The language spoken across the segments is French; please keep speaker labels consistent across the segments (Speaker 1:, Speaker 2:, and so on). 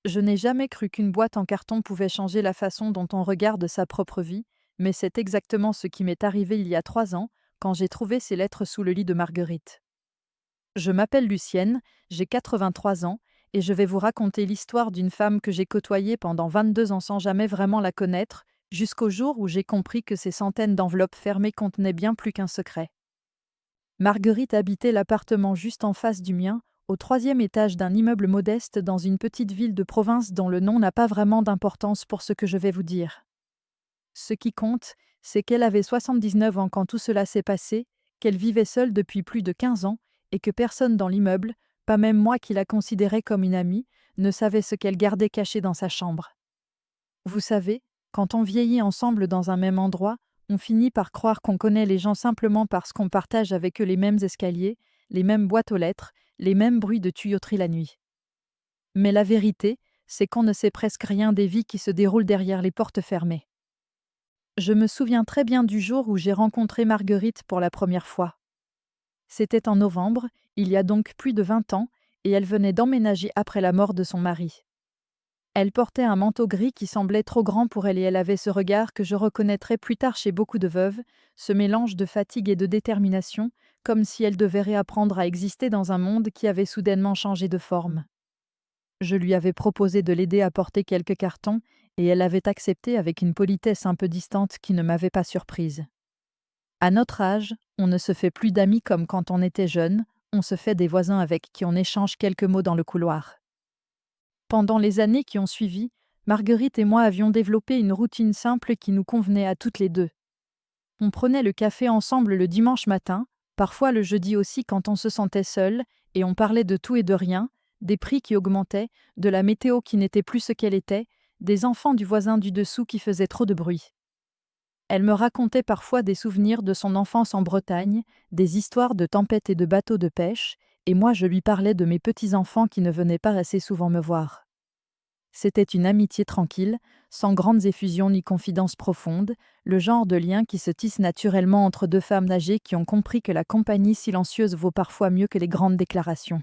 Speaker 1: Je n'ai jamais cru qu'une boîte en carton pouvait changer la façon dont on regarde sa propre vie, mais c'est exactement ce qui m'est arrivé il y a 3 ans, quand j'ai trouvé ces lettres sous le lit de Marguerite. Je m'appelle Lucienne, j'ai 83 ans, et je vais vous raconter l'histoire d'une femme que j'ai côtoyée pendant 22 ans sans jamais vraiment la connaître, jusqu'au jour où j'ai compris que ces centaines d'enveloppes fermées contenaient bien plus qu'un secret. Marguerite habitait l'appartement juste en face du mien, au troisième étage d'un immeuble modeste dans une petite ville de province dont le nom n'a pas vraiment d'importance pour ce que je vais vous dire. Ce qui compte, c'est qu'elle avait 79 ans quand tout cela s'est passé, qu'elle vivait seule depuis plus de 15 ans, et que personne dans l'immeuble, pas même moi qui la considérais comme une amie, ne savait ce qu'elle gardait caché dans sa chambre. Vous savez, quand on vieillit ensemble dans un même endroit, on finit par croire qu'on connaît les gens simplement parce qu'on partage avec eux les mêmes escaliers, les mêmes boîtes aux lettres, les mêmes bruits de tuyauterie la nuit. Mais la vérité, c'est qu'on ne sait presque rien des vies qui se déroulent derrière les portes fermées. Je me souviens très bien du jour où j'ai rencontré Marguerite pour la première fois. C'était en novembre, il y a donc plus de 20 ans, et elle venait d'emménager après la mort de son mari. Elle portait un manteau gris qui semblait trop grand pour elle et elle avait ce regard que je reconnaîtrai plus tard chez beaucoup de veuves, ce mélange de fatigue et de détermination, comme si elle devait réapprendre à exister dans un monde qui avait soudainement changé de forme. Je lui avais proposé de l'aider à porter quelques cartons, et elle avait accepté avec une politesse un peu distante qui ne m'avait pas surprise. À notre âge, on ne se fait plus d'amis comme quand on était jeune, on se fait des voisins avec qui on échange quelques mots dans le couloir. Pendant les années qui ont suivi, Marguerite et moi avions développé une routine simple qui nous convenait à toutes les deux. On prenait le café ensemble le dimanche matin, parfois le jeudi aussi quand on se sentait seul, et on parlait de tout et de rien, des prix qui augmentaient, de la météo qui n'était plus ce qu'elle était, des enfants du voisin du dessous qui faisaient trop de bruit. Elle me racontait parfois des souvenirs de son enfance en Bretagne, des histoires de tempêtes et de bateaux de pêche, et moi je lui parlais de mes petits-enfants qui ne venaient pas assez souvent me voir. C'était une amitié tranquille, sans grandes effusions ni confidences profondes, le genre de lien qui se tisse naturellement entre deux femmes âgées qui ont compris que la compagnie silencieuse vaut parfois mieux que les grandes déclarations.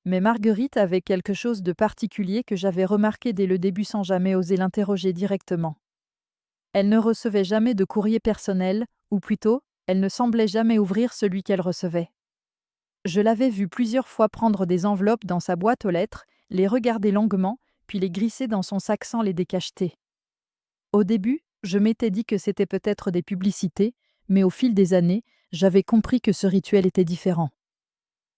Speaker 1: Mais Marguerite avait quelque chose de particulier que j'avais remarqué dès le début sans jamais oser l'interroger directement. Elle ne recevait jamais de courrier personnel, ou plutôt, elle ne semblait jamais ouvrir celui qu'elle recevait. Je l'avais vue plusieurs fois prendre des enveloppes dans sa boîte aux lettres, les regarder longuement, puis les glisser dans son sac sans les décacheter. Au début, je m'étais dit que c'était peut-être des publicités, mais au fil des années, j'avais compris que ce rituel était différent.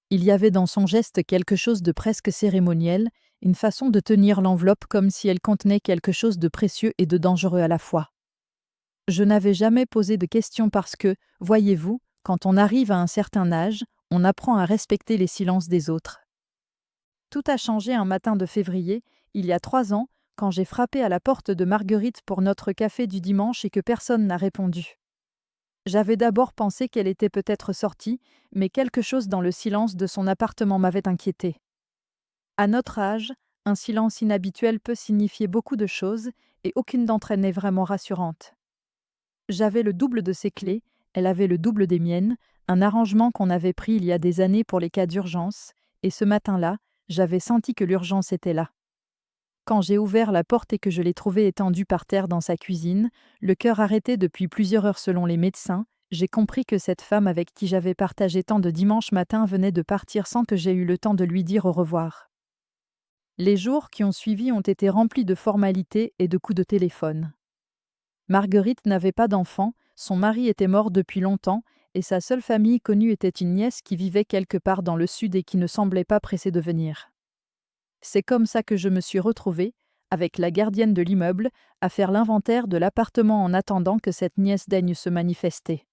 Speaker 1: Il y avait dans son geste quelque chose de presque cérémoniel, une façon de tenir l'enveloppe comme si elle contenait quelque chose de précieux et de dangereux à la fois. Je n'avais jamais posé de questions parce que, voyez-vous, quand on arrive à un certain âge, on apprend à respecter les silences des autres. Tout a changé un matin de février, il y a 3 ans, quand j'ai frappé à la porte de Marguerite pour notre café du dimanche et que personne n'a répondu. J'avais d'abord pensé qu'elle était peut-être sortie, mais quelque chose dans le silence de son appartement m'avait inquiété. À notre âge, un silence inhabituel peut signifier beaucoup de choses, et aucune d'entre elles n'est vraiment rassurante. J'avais le double de ses clés, elle avait le double des miennes, un arrangement qu'on avait pris il y a des années pour les cas d'urgence, et ce matin-là, j'avais senti que l'urgence était là. Quand j'ai ouvert la porte et que je l'ai trouvée étendue par terre dans sa cuisine, le cœur arrêté depuis plusieurs heures selon les médecins, j'ai compris que cette femme avec qui j'avais partagé tant de dimanches matins venait de partir sans que j'aie eu le temps de lui dire au revoir. Les jours qui ont suivi ont été remplis de formalités et de coups de téléphone. Marguerite n'avait pas d'enfant, son mari était mort depuis longtemps, et sa seule famille connue était une nièce qui vivait quelque part dans le sud et qui ne semblait pas pressée de venir. C'est comme ça que je me suis retrouvée, avec la gardienne de l'immeuble, à faire l'inventaire de l'appartement en attendant que cette nièce daigne se manifester.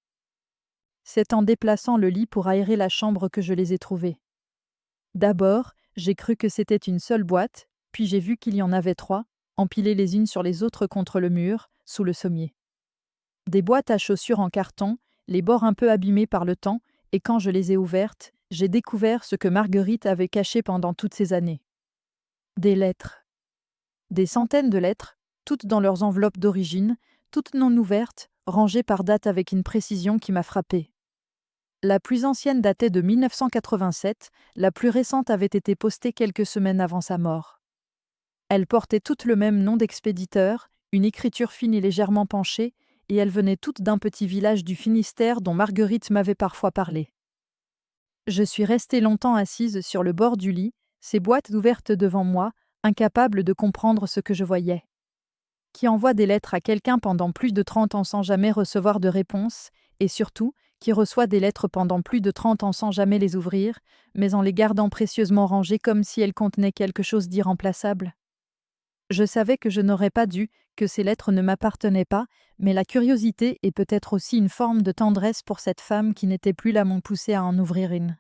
Speaker 1: C'est en déplaçant le lit pour aérer la chambre que je les ai trouvés. D'abord, j'ai cru que c'était une seule boîte, puis j'ai vu qu'il y en avait 3, empilées les unes sur les autres contre le mur, sous le sommier. Des boîtes à chaussures en carton, les bords un peu abîmés par le temps, et quand je les ai ouvertes, j'ai découvert ce que Marguerite avait caché pendant toutes ces années. Des lettres. Des centaines de lettres, toutes dans leurs enveloppes d'origine, toutes non ouvertes, rangées par date avec une précision qui m'a frappée. La plus ancienne datait de 1987, la plus récente avait été postée quelques semaines avant sa mort. Elles portaient toutes le même nom d'expéditeur, une écriture fine et légèrement penchée, et elles venaient toutes d'un petit village du Finistère dont Marguerite m'avait parfois parlé. Je suis restée longtemps assise sur le bord du lit, ces boîtes ouvertes devant moi, incapable de comprendre ce que je voyais. Qui envoie des lettres à quelqu'un pendant plus de 30 ans sans jamais recevoir de réponse, et surtout, qui reçoit des lettres pendant plus de 30 ans sans jamais les ouvrir, mais en les gardant précieusement rangées comme si elles contenaient quelque chose d'irremplaçable. Je savais que je n'aurais pas dû, que ces lettres ne m'appartenaient pas, mais la curiosité et peut-être aussi une forme de tendresse pour cette femme qui n'était plus là m'ont poussé à en ouvrir une.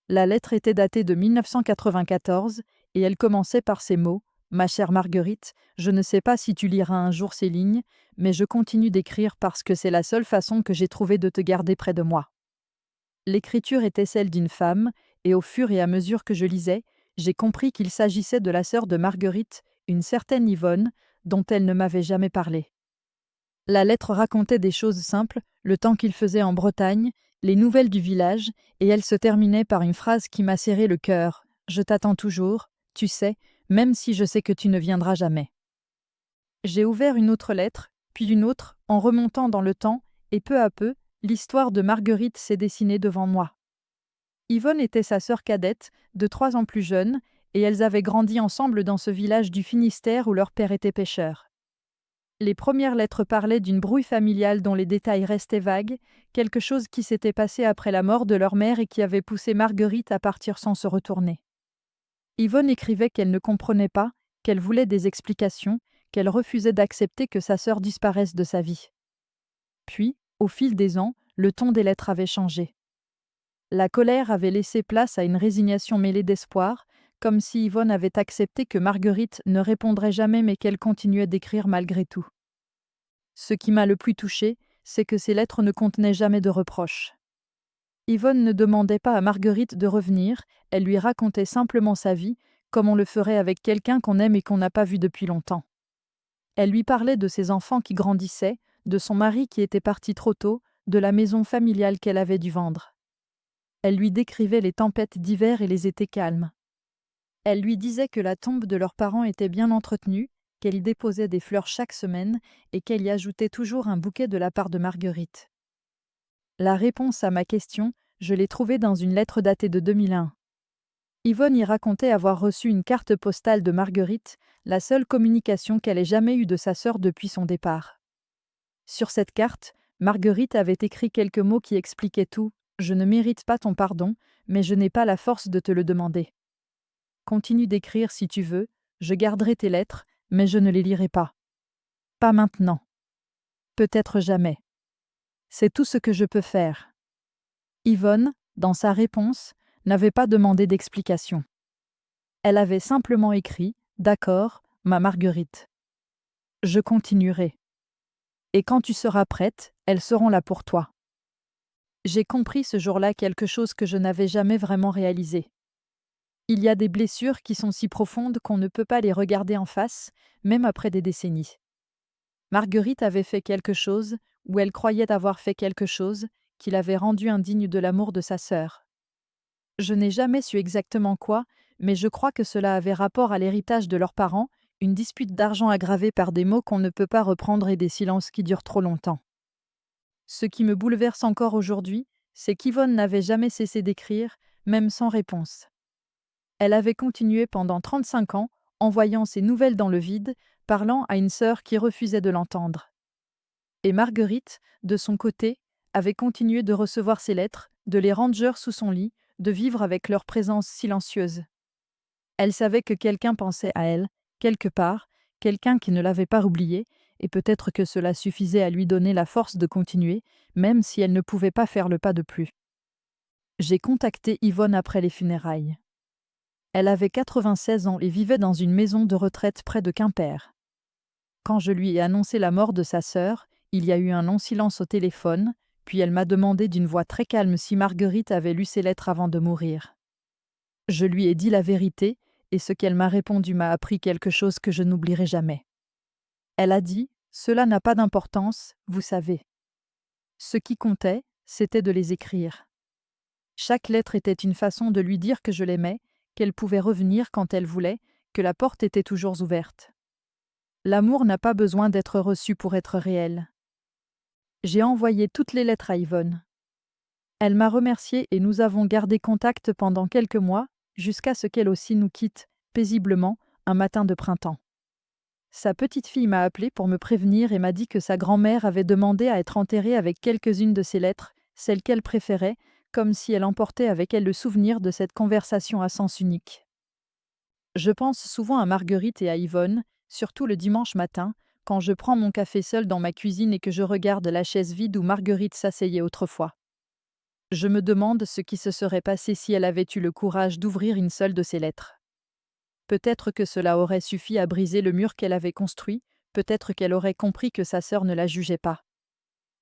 Speaker 1: La lettre était datée de 1994 et elle commençait par ces mots: Ma chère Marguerite, je ne sais pas si tu liras un jour ces lignes, mais je continue d'écrire parce que c'est la seule façon que j'ai trouvé de te garder près de moi. L'écriture était celle d'une femme, et au fur et à mesure que je lisais, j'ai compris qu'il s'agissait de la sœur de Marguerite, une certaine Yvonne, dont elle ne m'avait jamais parlé. La lettre racontait des choses simples, le temps qu'il faisait en Bretagne, les nouvelles du village, et elle se terminait par une phrase qui m'a serré le cœur: Je t'attends toujours, tu sais, même si je sais que tu ne viendras jamais. J'ai ouvert une autre lettre, puis une autre, en remontant dans le temps, et peu à peu, l'histoire de Marguerite s'est dessinée devant moi. Yvonne était sa sœur cadette, de 3 ans plus jeune, et elles avaient grandi ensemble dans ce village du Finistère où leur père était pêcheur. Les premières lettres parlaient d'une brouille familiale dont les détails restaient vagues, quelque chose qui s'était passé après la mort de leur mère et qui avait poussé Marguerite à partir sans se retourner. Yvonne écrivait qu'elle ne comprenait pas, qu'elle voulait des explications, qu'elle refusait d'accepter que sa sœur disparaisse de sa vie. Puis, au fil des ans, le ton des lettres avait changé. La colère avait laissé place à une résignation mêlée d'espoir, comme si Yvonne avait accepté que Marguerite ne répondrait jamais mais qu'elle continuait d'écrire malgré tout. Ce qui m'a le plus touchée, c'est que ces lettres ne contenaient jamais de reproches. Yvonne ne demandait pas à Marguerite de revenir, elle lui racontait simplement sa vie, comme on le ferait avec quelqu'un qu'on aime et qu'on n'a pas vu depuis longtemps. Elle lui parlait de ses enfants qui grandissaient, de son mari qui était parti trop tôt, de la maison familiale qu'elle avait dû vendre. Elle lui décrivait les tempêtes d'hiver et les étés calmes. Elle lui disait que la tombe de leurs parents était bien entretenue, qu'elle y déposait des fleurs chaque semaine et qu'elle y ajoutait toujours un bouquet de la part de Marguerite. La réponse à ma question, je l'ai trouvée dans une lettre datée de 2001. Yvonne y racontait avoir reçu une carte postale de Marguerite, la seule communication qu'elle ait jamais eue de sa sœur depuis son départ. Sur cette carte, Marguerite avait écrit quelques mots qui expliquaient tout: « Je ne mérite pas ton pardon, mais je n'ai pas la force de te le demander. Continue d'écrire si tu veux, je garderai tes lettres, mais je ne les lirai pas. Pas maintenant. Peut-être jamais. C'est tout ce que je peux faire. » Yvonne, dans sa réponse, n'avait pas demandé d'explication. Elle avait simplement écrit: « D'accord, ma Marguerite. Je continuerai. Et quand tu seras prête, elles seront là pour toi. » J'ai compris ce jour-là quelque chose que je n'avais jamais vraiment réalisé. Il y a des blessures qui sont si profondes qu'on ne peut pas les regarder en face, même après des décennies. Marguerite avait fait quelque chose, ou elle croyait avoir fait quelque chose, qui l'avait rendue indigne de l'amour de sa sœur. Je n'ai jamais su exactement quoi, mais je crois que cela avait rapport à l'héritage de leurs parents, une dispute d'argent aggravée par des mots qu'on ne peut pas reprendre et des silences qui durent trop longtemps. Ce qui me bouleverse encore aujourd'hui, c'est qu'Yvonne n'avait jamais cessé d'écrire, même sans réponse. Elle avait continué pendant 35 ans, envoyant ses nouvelles dans le vide, parlant à une sœur qui refusait de l'entendre. Et Marguerite, de son côté, avait continué de recevoir ses lettres, de les ranger sous son lit, de vivre avec leur présence silencieuse. Elle savait que quelqu'un pensait à elle, quelque part, quelqu'un qui ne l'avait pas oubliée, et peut-être que cela suffisait à lui donner la force de continuer, même si elle ne pouvait pas faire le pas de plus. J'ai contacté Yvonne après les funérailles. Elle avait 96 ans et vivait dans une maison de retraite près de Quimper. Quand je lui ai annoncé la mort de sa sœur, il y a eu un long silence au téléphone, puis elle m'a demandé d'une voix très calme si Marguerite avait lu ses lettres avant de mourir. Je lui ai dit la vérité, et ce qu'elle m'a répondu m'a appris quelque chose que je n'oublierai jamais. Elle a dit: « Cela n'a pas d'importance, vous savez. » Ce qui comptait, c'était de les écrire. Chaque lettre était une façon de lui dire que je l'aimais, qu'elle pouvait revenir quand elle voulait, que la porte était toujours ouverte. L'amour n'a pas besoin d'être reçu pour être réel. J'ai envoyé toutes les lettres à Yvonne. Elle m'a remerciée et nous avons gardé contact pendant quelques mois, jusqu'à ce qu'elle aussi nous quitte, paisiblement, un matin de printemps. Sa petite fille m'a appelé pour me prévenir et m'a dit que sa grand-mère avait demandé à être enterrée avec quelques-unes de ses lettres, celles qu'elle préférait, comme si elle emportait avec elle le souvenir de cette conversation à sens unique. Je pense souvent à Marguerite et à Yvonne, surtout le dimanche matin, quand je prends mon café seul dans ma cuisine et que je regarde la chaise vide où Marguerite s'asseyait autrefois. Je me demande ce qui se serait passé si elle avait eu le courage d'ouvrir une seule de ses lettres. Peut-être que cela aurait suffi à briser le mur qu'elle avait construit, peut-être qu'elle aurait compris que sa sœur ne la jugeait pas.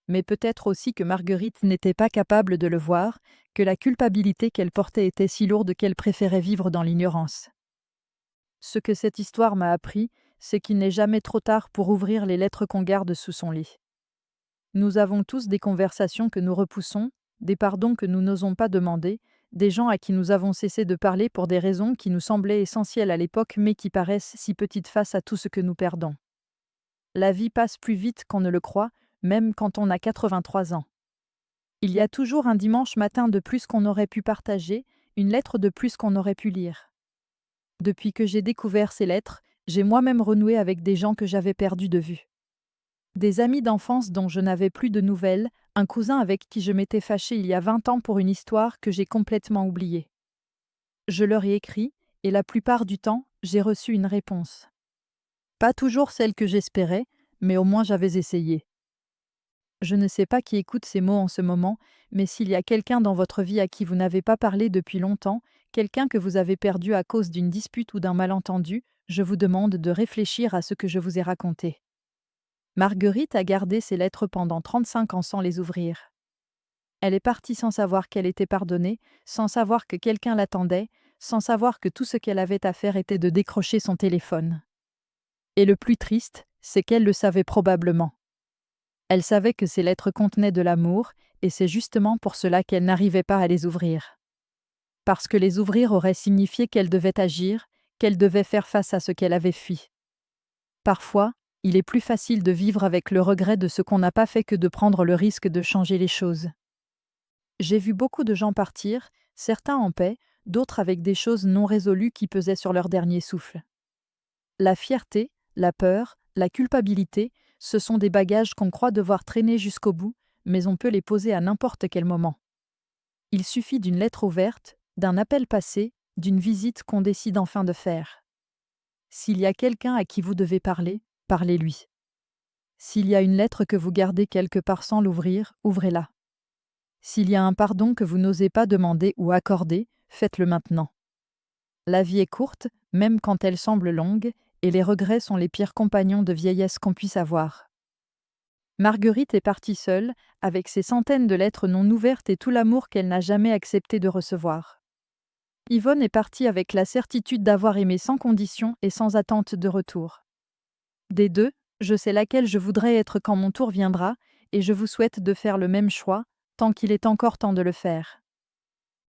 Speaker 1: Mais peut-être aussi que Marguerite n'était pas capable de le voir, que la culpabilité qu'elle portait était si lourde qu'elle préférait vivre dans l'ignorance. Ce que cette histoire m'a appris, c'est qu'il n'est jamais trop tard pour ouvrir les lettres qu'on garde sous son lit. Nous avons tous des conversations que nous repoussons, des pardons que nous n'osons pas demander, des gens à qui nous avons cessé de parler pour des raisons qui nous semblaient essentielles à l'époque mais qui paraissent si petites face à tout ce que nous perdons. La vie passe plus vite qu'on ne le croit, même quand on a 83 ans. Il y a toujours un dimanche matin de plus qu'on aurait pu partager, une lettre de plus qu'on aurait pu lire. Depuis que j'ai découvert ces lettres, j'ai moi-même renoué avec des gens que j'avais perdus de vue. Des amis d'enfance dont je n'avais plus de nouvelles, un cousin avec qui je m'étais fâchée il y a 20 ans pour une histoire que j'ai complètement oubliée. Je leur ai écrit, et la plupart du temps, j'ai reçu une réponse. Pas toujours celle que j'espérais, mais au moins j'avais essayé. Je ne sais pas qui écoute ces mots en ce moment, mais s'il y a quelqu'un dans votre vie à qui vous n'avez pas parlé depuis longtemps, quelqu'un que vous avez perdu à cause d'une dispute ou d'un malentendu, je vous demande de réfléchir à ce que je vous ai raconté. Marguerite a gardé ses lettres pendant 35 ans sans les ouvrir. Elle est partie sans savoir qu'elle était pardonnée, sans savoir que quelqu'un l'attendait, sans savoir que tout ce qu'elle avait à faire était de décrocher son téléphone. Et le plus triste, c'est qu'elle le savait probablement. Elle savait que ces lettres contenaient de l'amour, et c'est justement pour cela qu'elle n'arrivait pas à les ouvrir. Parce que les ouvrir aurait signifié qu'elle devait agir, qu'elle devait faire face à ce qu'elle avait fui. Parfois, il est plus facile de vivre avec le regret de ce qu'on n'a pas fait que de prendre le risque de changer les choses. J'ai vu beaucoup de gens partir, certains en paix, d'autres avec des choses non résolues qui pesaient sur leur dernier souffle. La fierté, la peur, la culpabilité, ce sont des bagages qu'on croit devoir traîner jusqu'au bout, mais on peut les poser à n'importe quel moment. Il suffit d'une lettre ouverte, d'un appel passé, d'une visite qu'on décide enfin de faire. S'il y a quelqu'un à qui vous devez parler, parlez-lui. S'il y a une lettre que vous gardez quelque part sans l'ouvrir, ouvrez-la. S'il y a un pardon que vous n'osez pas demander ou accorder, faites-le maintenant. La vie est courte, même quand elle semble longue, et les regrets sont les pires compagnons de vieillesse qu'on puisse avoir. Marguerite est partie seule, avec ses centaines de lettres non ouvertes et tout l'amour qu'elle n'a jamais accepté de recevoir. Yvonne est partie avec la certitude d'avoir aimé sans condition et sans attente de retour. Des deux, je sais laquelle je voudrais être quand mon tour viendra, et je vous souhaite de faire le même choix, tant qu'il est encore temps de le faire.